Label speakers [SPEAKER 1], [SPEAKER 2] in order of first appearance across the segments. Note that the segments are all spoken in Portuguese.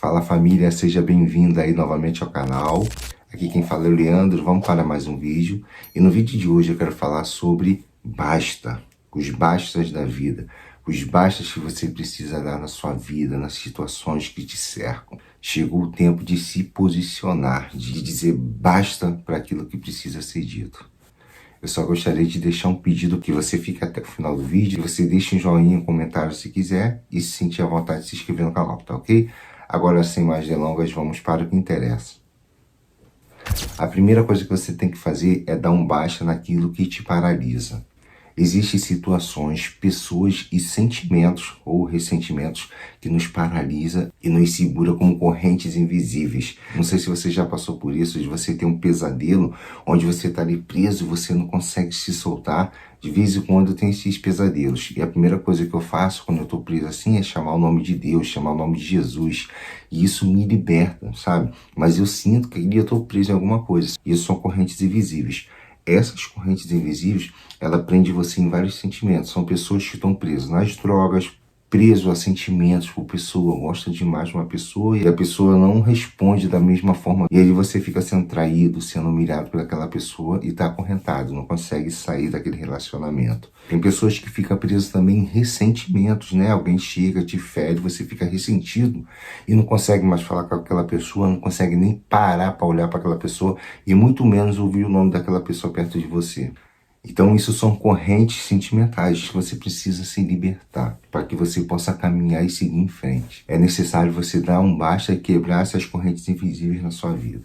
[SPEAKER 1] Fala família, seja bem-vindo aí novamente ao canal. Aqui quem fala é o Leandro, vamos para mais um vídeo. E no vídeo de hoje eu quero falar sobre basta, os bastas da vida. Os bastas que você precisa dar na sua vida, nas situações que te cercam. Chegou o tempo de se posicionar, de dizer basta para aquilo que precisa ser dito. Eu só gostaria de deixar um pedido que você fique até o final do vídeo, que você deixe um joinha, um comentário se quiser e se sentir à vontade de se inscrever no canal, tá ok? Agora, sem mais delongas, vamos para o que interessa. A primeira coisa que você tem que fazer é dar um basta naquilo que te paralisa. Existem situações, pessoas e sentimentos ou ressentimentos que nos paralisa e nos segura como correntes invisíveis. Não sei se você já passou por isso, de você ter um pesadelo onde você está ali preso e você não consegue se soltar. De vez em quando eu tenho esses pesadelos. E a primeira coisa que eu faço quando eu estou preso assim é chamar o nome de Deus, chamar o nome de Jesus. E isso me liberta, sabe? Mas eu sinto que ali eu estou preso em alguma coisa. E isso são correntes invisíveis. Essas correntes invisíveis, ela prende você em vários sentimentos. São pessoas que estão presas nas drogas, preso a sentimentos por pessoa, gosta demais de uma pessoa e a pessoa não responde da mesma forma. E aí você fica sendo traído, sendo humilhado por aquela pessoa e está acorrentado, não consegue sair daquele relacionamento. Tem pessoas que ficam presas também em ressentimentos, né? Alguém chega, te fere, você fica ressentido e não consegue mais falar com aquela pessoa, não consegue nem parar para olhar para aquela pessoa e muito menos ouvir o nome daquela pessoa perto de você. Então isso são correntes sentimentais que você precisa se libertar para que você possa caminhar e seguir em frente. É necessário você dar um basta e quebrar essas correntes invisíveis na sua vida.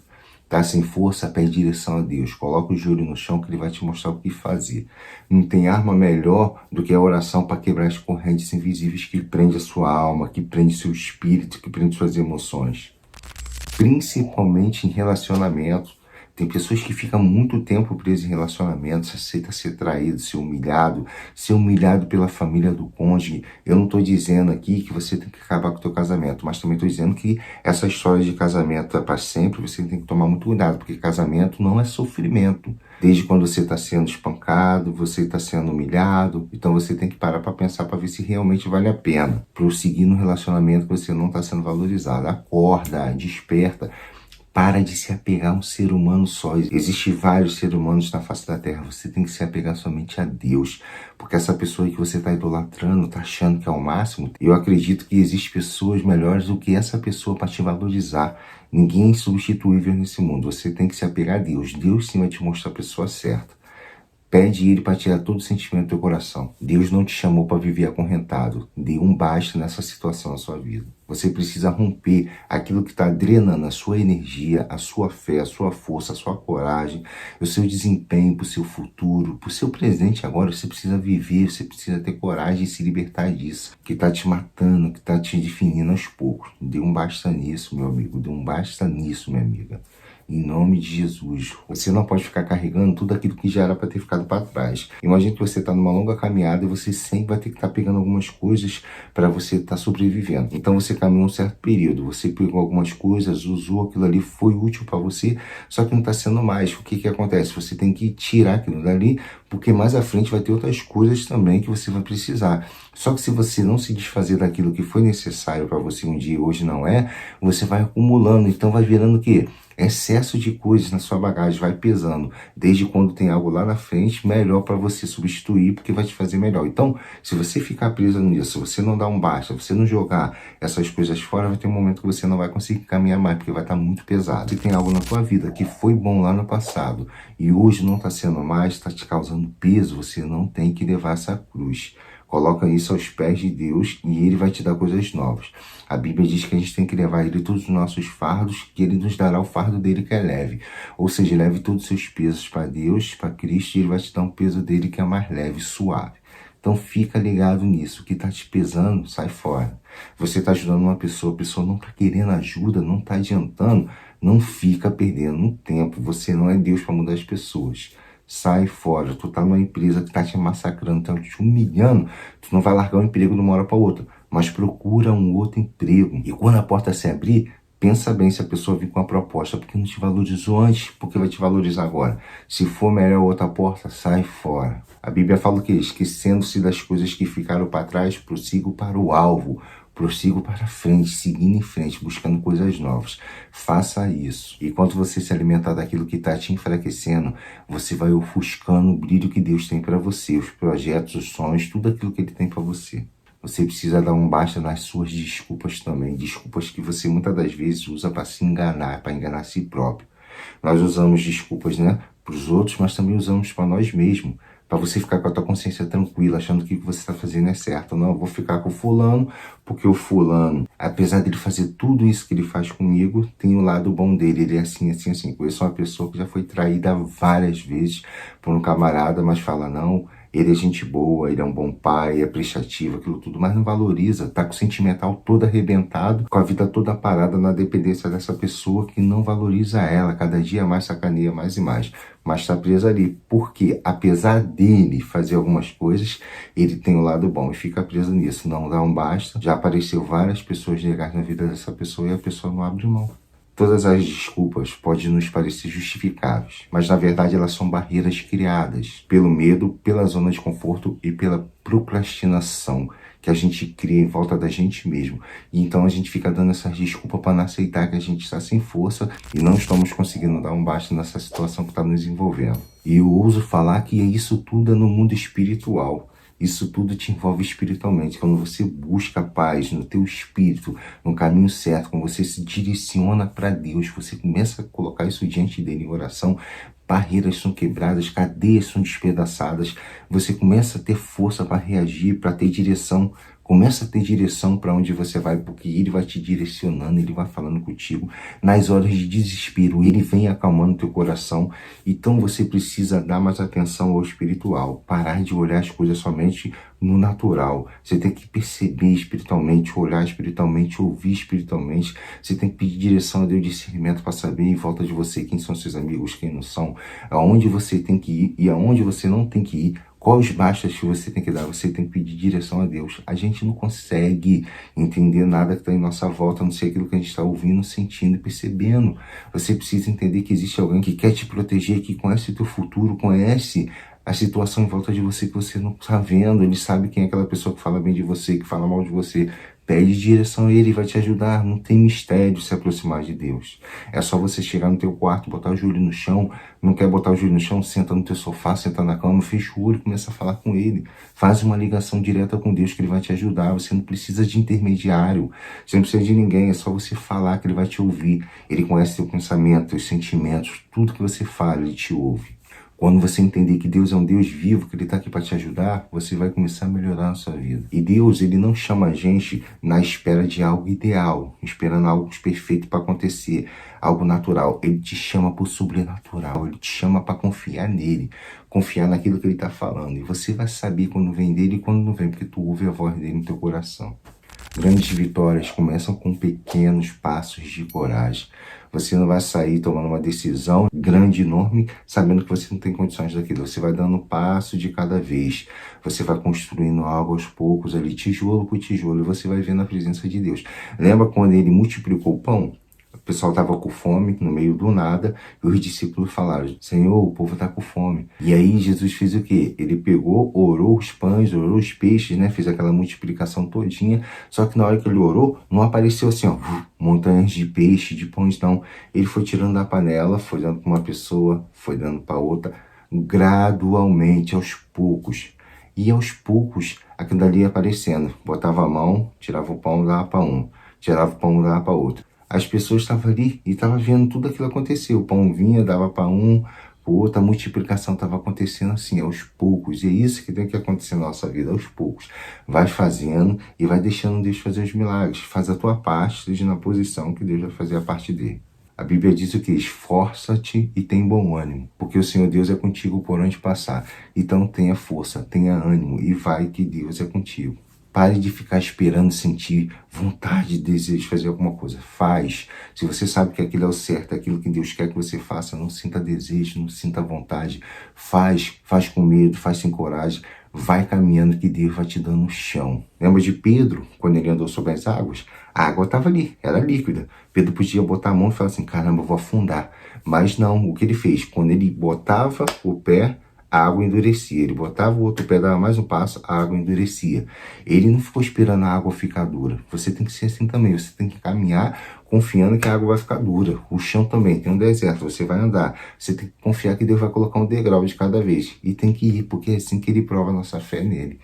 [SPEAKER 1] Tá sem força, pede direção a Deus. Coloca o joelho no chão que Ele vai te mostrar o que fazer. Não tem arma melhor do que a oração para quebrar as correntes invisíveis que prende a sua alma, que prende seu espírito, que prende suas emoções. Principalmente em relacionamentos. Tem pessoas que ficam muito tempo presas em relacionamentos, aceita ser traído, ser humilhado pela família do cônjuge. Eu não estou dizendo aqui que você tem que acabar com o teu casamento, mas também estou dizendo que essa história de casamento é para sempre, você tem que tomar muito cuidado, porque casamento não é sofrimento. Desde quando você está sendo espancado, você está sendo humilhado, então você tem que parar para pensar para ver se realmente vale a pena prosseguir no relacionamento que você não está sendo valorizado. Acorda, desperta. Para de se apegar a um ser humano só. Existem vários seres humanos na face da terra. Você tem que se apegar somente a Deus. Porque essa pessoa que você está idolatrando, está achando que é o máximo, eu acredito que existem pessoas melhores do que essa pessoa para te valorizar. Ninguém é insubstituível nesse mundo. Você tem que se apegar a Deus. Deus sim vai te mostrar a pessoa certa. Pede Ele para tirar todo o sentimento do teu coração. Deus não te chamou para viver acorrentado. Dê um basta nessa situação na sua vida. Você precisa romper aquilo que está drenando a sua energia, a sua fé, a sua força, a sua coragem, o seu desempenho para o seu futuro, para o seu presente agora. Você precisa viver, você precisa ter coragem de se libertar disso, que está te matando, que está te definindo aos poucos. Dê um basta nisso, meu amigo. Dê um basta nisso, minha amiga. Em nome de Jesus. Você não pode ficar carregando tudo aquilo que já era para ter ficado para trás. Imagina que você está numa longa caminhada e você sempre vai ter que estar pegando algumas coisas para você estar sobrevivendo. Então você caminhou um certo período, você pegou algumas coisas, usou aquilo ali, foi útil para você, só que não está sendo mais. O que acontece? Você tem que tirar aquilo dali, porque mais à frente vai ter outras coisas também que você vai precisar. Só que se você não se desfazer daquilo que foi necessário para você um dia e hoje não é, você vai acumulando, então vai virando o quê? Excesso de coisas na sua bagagem, vai pesando. Desde quando tem algo lá na frente, melhor para você substituir, porque vai te fazer melhor. Então, se você ficar preso nisso, se você não dar um basta, você não jogar essas coisas fora, vai ter um momento que você não vai conseguir caminhar mais, porque vai estar muito pesado. Se tem algo na tua vida que foi bom lá no passado e hoje não está sendo mais, está te causando peso, você não tem que levar essa cruz. Coloca isso aos pés de Deus e Ele vai te dar coisas novas. A Bíblia diz que a gente tem que levar a Ele todos os nossos fardos, que Ele nos dará o fardo dele que é leve. Ou seja, leve todos os seus pesos para Deus, para Cristo, e Ele vai te dar um peso dele que é mais leve, suave. Então fica ligado nisso. O que está te pesando, sai fora. Você está ajudando uma pessoa, a pessoa não está querendo ajuda, não está adiantando, não fica perdendo tempo. Você não é Deus para mudar as pessoas. Sai fora, tu tá numa empresa que tá te massacrando, tá te humilhando, tu não vai largar um emprego de uma hora para outra, mas procura um outro emprego. E quando a porta se abrir, pensa bem se a pessoa vir com a proposta, porque não te valorizou antes, porque vai te valorizar agora. Se for melhor outra porta, sai fora. A Bíblia fala o quê? Esquecendo-se das coisas que ficaram para trás, prossigo para o alvo. Prossigo para frente, seguindo em frente, buscando coisas novas. Faça isso. E quando você se alimentar daquilo que está te enfraquecendo, você vai ofuscando o brilho que Deus tem para você, os projetos, os sonhos, tudo aquilo que Ele tem para você. Você precisa dar um basta nas suas desculpas também. Desculpas que você muitas das vezes usa para se enganar, para enganar a si próprio. Nós usamos desculpas, né, para os outros, mas também usamos para nós mesmos. Para você ficar com a tua consciência tranquila, achando que o que você está fazendo é certo. Não, eu vou ficar com o fulano, porque o fulano, apesar dele fazer tudo isso que ele faz comigo, tem o lado bom dele. Ele é assim, assim, assim. Eu sou uma pessoa que já foi traída várias vezes por um camarada, mas fala, não, ele é gente boa, ele é um bom pai, é prestativo, aquilo tudo, mas não valoriza. Tá com o sentimental todo arrebentado, com a vida toda parada na dependência dessa pessoa que não valoriza ela. Cada dia mais sacaneia mais e mais. Mas tá preso ali. Porque, apesar dele fazer algumas coisas, ele tem o lado bom e fica preso nisso. Não dá um basta. Já apareceu várias pessoas legais na vida dessa pessoa e a pessoa não abre mão. Todas as desculpas podem nos parecer justificáveis, mas na verdade elas são barreiras criadas pelo medo, pela zona de conforto e pela procrastinação que a gente cria em volta da gente mesmo. E então a gente fica dando essas desculpas para não aceitar que a gente está sem força e não estamos conseguindo dar um basta nessa situação que está nos envolvendo. E eu ouso falar que isso tudo é no mundo espiritual. Isso tudo te envolve espiritualmente. Quando você busca paz no teu espírito, no caminho certo, quando você se direciona para Deus, você começa a colocar isso diante dele em oração, barreiras são quebradas, cadeias são despedaçadas, você começa a ter força para reagir, para ter direção. Começa a ter direção para onde você vai, porque ele vai te direcionando, ele vai falando contigo. Nas horas de desespero, ele vem acalmando teu coração. Então você precisa dar mais atenção ao espiritual. Parar de olhar as coisas somente no natural. Você tem que perceber espiritualmente, olhar espiritualmente, ouvir espiritualmente. Você tem que pedir direção a Deus, discernimento para saber em volta de você quem são seus amigos, quem não são. Aonde você tem que ir e aonde você não tem que ir. Quais bastas que você tem que dar? Você tem que pedir direção a Deus. A gente não consegue entender nada que está em nossa volta, a não ser aquilo que a gente está ouvindo, sentindo e percebendo. Você precisa entender que existe alguém que quer te proteger, que conhece o teu futuro, conhece a situação em volta de você que você não está vendo. Ele sabe quem é aquela pessoa que fala bem de você, que fala mal de você. Pede direção a ele, vai te ajudar. Não tem mistério se aproximar de Deus. É só você chegar no teu quarto, botar o joelho no chão. Não quer botar o joelho no chão? Senta no teu sofá, senta na cama, fecha o olho e começa a falar com ele. Faz uma ligação direta com Deus que ele vai te ajudar. Você não precisa de intermediário. Você não precisa de ninguém. É só você falar que ele vai te ouvir. Ele conhece teu pensamento, teus sentimentos. Tudo que você fala, ele te ouve. Quando você entender que Deus é um Deus vivo, que Ele está aqui para te ajudar, você vai começar a melhorar a sua vida. E Deus, Ele não chama a gente na espera de algo ideal, esperando algo perfeito para acontecer, algo natural. Ele te chama para o sobrenatural, Ele te chama para confiar nele, confiar naquilo que Ele está falando. E você vai saber quando vem dele e quando não vem, porque tu ouve a voz dele no teu coração. Grandes vitórias começam com pequenos passos de coragem. Você não vai sair tomando uma decisão grande, enorme, sabendo que você não tem condições daquilo. Você vai dando um passo de cada vez. Você vai construindo algo aos poucos ali, tijolo por tijolo, e você vai vendo a presença de Deus. Lembra quando ele multiplicou o pão? O pessoal estava com fome, no meio do nada, e os discípulos falaram, Senhor, o povo está com fome. E aí Jesus fez o quê? Ele pegou, orou os pães, orou os peixes, né? Fez aquela multiplicação todinha, só que na hora que ele orou, não apareceu assim, ó, montanhas de peixe, de pães, não. Ele foi tirando da panela, foi dando para uma pessoa, foi dando para outra, gradualmente, aos poucos. E aos poucos, aquilo dali ia aparecendo. Botava a mão, tirava o pão, dava para um. Tirava o pão, dava para outro. As pessoas estavam ali e estavam vendo tudo aquilo acontecer. O pão vinha, dava para um, para outro. A multiplicação estava acontecendo assim, aos poucos. E é isso que tem que acontecer na nossa vida, aos poucos. Vai fazendo e vai deixando Deus fazer os milagres. Faz a tua parte, esteja na posição que Deus vai fazer a parte dele. A Bíblia diz o que? Esforça-te e tem bom ânimo, porque o Senhor Deus é contigo por onde passar. Então tenha força, tenha ânimo e vai que Deus é contigo. Pare de ficar esperando sentir vontade, desejo de fazer alguma coisa. Faz. Se você sabe que aquilo é o certo, aquilo que Deus quer que você faça, não sinta desejo, não sinta vontade. Faz com medo, faz sem coragem. Vai caminhando que Deus vai te dando um chão. Lembra de Pedro, quando ele andou sobre as águas? A água estava ali, era líquida. Pedro podia botar a mão e falar assim, caramba, eu vou afundar. Mas não, o que ele fez? Quando ele botava o pé, a água endurecia. Ele botava o outro pé, dava mais um passo, a água endurecia. Ele não ficou esperando a água ficar dura. Você tem que ser assim também. Você tem que caminhar confiando que a água vai ficar dura. O chão também, tem um deserto, você vai andar. Você tem que confiar que Deus vai colocar um degrau de cada vez. E tem que ir, porque é assim que Ele prova a nossa fé nele.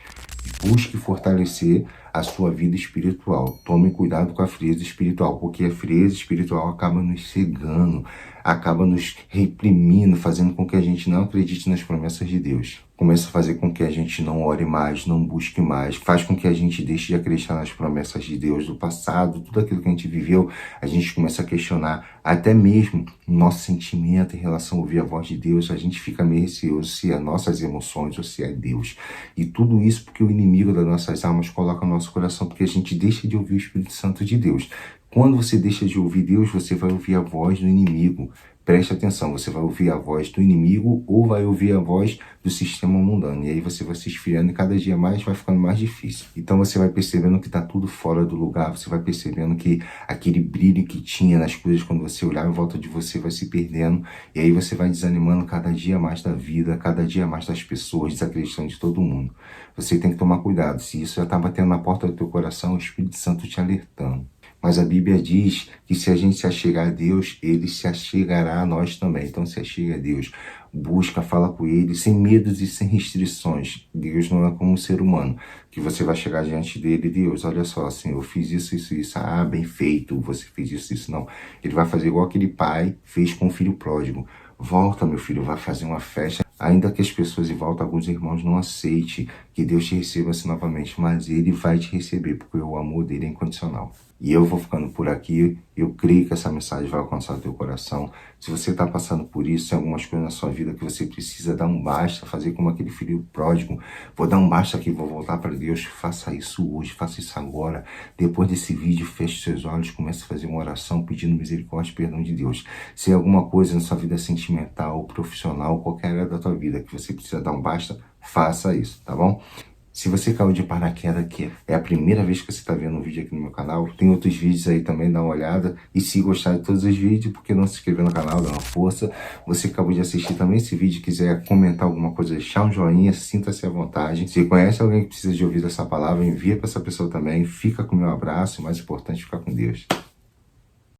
[SPEAKER 1] Busque fortalecer a sua vida espiritual. Tome cuidado com a frieza espiritual, porque a frieza espiritual acaba nos cegando, acaba nos reprimindo, fazendo com que a gente não acredite nas promessas de Deus. Começa a fazer com que a gente não ore mais, não busque mais, faz com que a gente deixe de acreditar nas promessas de Deus do passado, tudo aquilo que a gente viveu, a gente começa a questionar até mesmo o nosso sentimento em relação a ouvir a voz de Deus, a gente fica meio receoso se é nossas emoções ou se é Deus. E tudo isso porque o inimigo das nossas almas coloca no nosso coração, porque a gente deixa de ouvir o Espírito Santo de Deus. Quando você deixa de ouvir Deus, você vai ouvir a voz do inimigo. Preste atenção, você vai ouvir a voz do inimigo ou vai ouvir a voz do sistema mundano. E aí você vai se esfriando e cada dia mais vai ficando mais difícil. Então você vai percebendo que está tudo fora do lugar, você vai percebendo que aquele brilho que tinha nas coisas quando você olhava em volta de você vai se perdendo. E aí você vai desanimando cada dia mais da vida, cada dia mais das pessoas, desacreditando de todo mundo. Você tem que tomar cuidado. Se isso já está batendo na porta do teu coração, o Espírito Santo te alertando. Mas a Bíblia diz que se a gente se achegar a Deus, Ele se achegará a nós também. Então se achega a Deus, busca, fala com Ele, sem medos e sem restrições. Deus não é como um ser humano, que você vai chegar diante dele, Deus, olha só, assim, eu fiz isso, isso, isso, ah, bem feito, você fez isso, isso, não. Ele vai fazer igual aquele pai fez com o filho pródigo. Volta, meu filho, vai fazer uma festa. Ainda que as pessoas em volta, alguns irmãos, não aceitem que Deus te receba assim novamente, mas Ele vai te receber, porque o amor dele é incondicional. E eu vou ficando por aqui, eu creio que essa mensagem vai alcançar o teu coração. Se você está passando por isso, tem algumas coisas na sua vida que você precisa dar um basta, fazer como aquele filho pródigo. Vou dar um basta aqui, vou voltar para Deus. Faça isso hoje, faça isso agora. Depois desse vídeo, feche seus olhos, comece a fazer uma oração pedindo misericórdia e perdão de Deus. Se é alguma coisa na sua vida sentimental, profissional, qualquer área da tua vida que você precisa dar um basta, faça isso, tá bom? Se você caiu de paraquedas aqui, é a primeira vez que você está vendo um vídeo aqui no meu canal, tem outros vídeos aí também, dá uma olhada. E se gostar de todos os vídeos, por que não se inscrever no canal, dá uma força. Você acabou de assistir também esse vídeo, quiser comentar alguma coisa, deixar um joinha, sinta-se à vontade. Se conhece alguém que precisa de ouvir essa palavra, envia para essa pessoa também. Fica com o meu abraço, o mais importante, fica com Deus.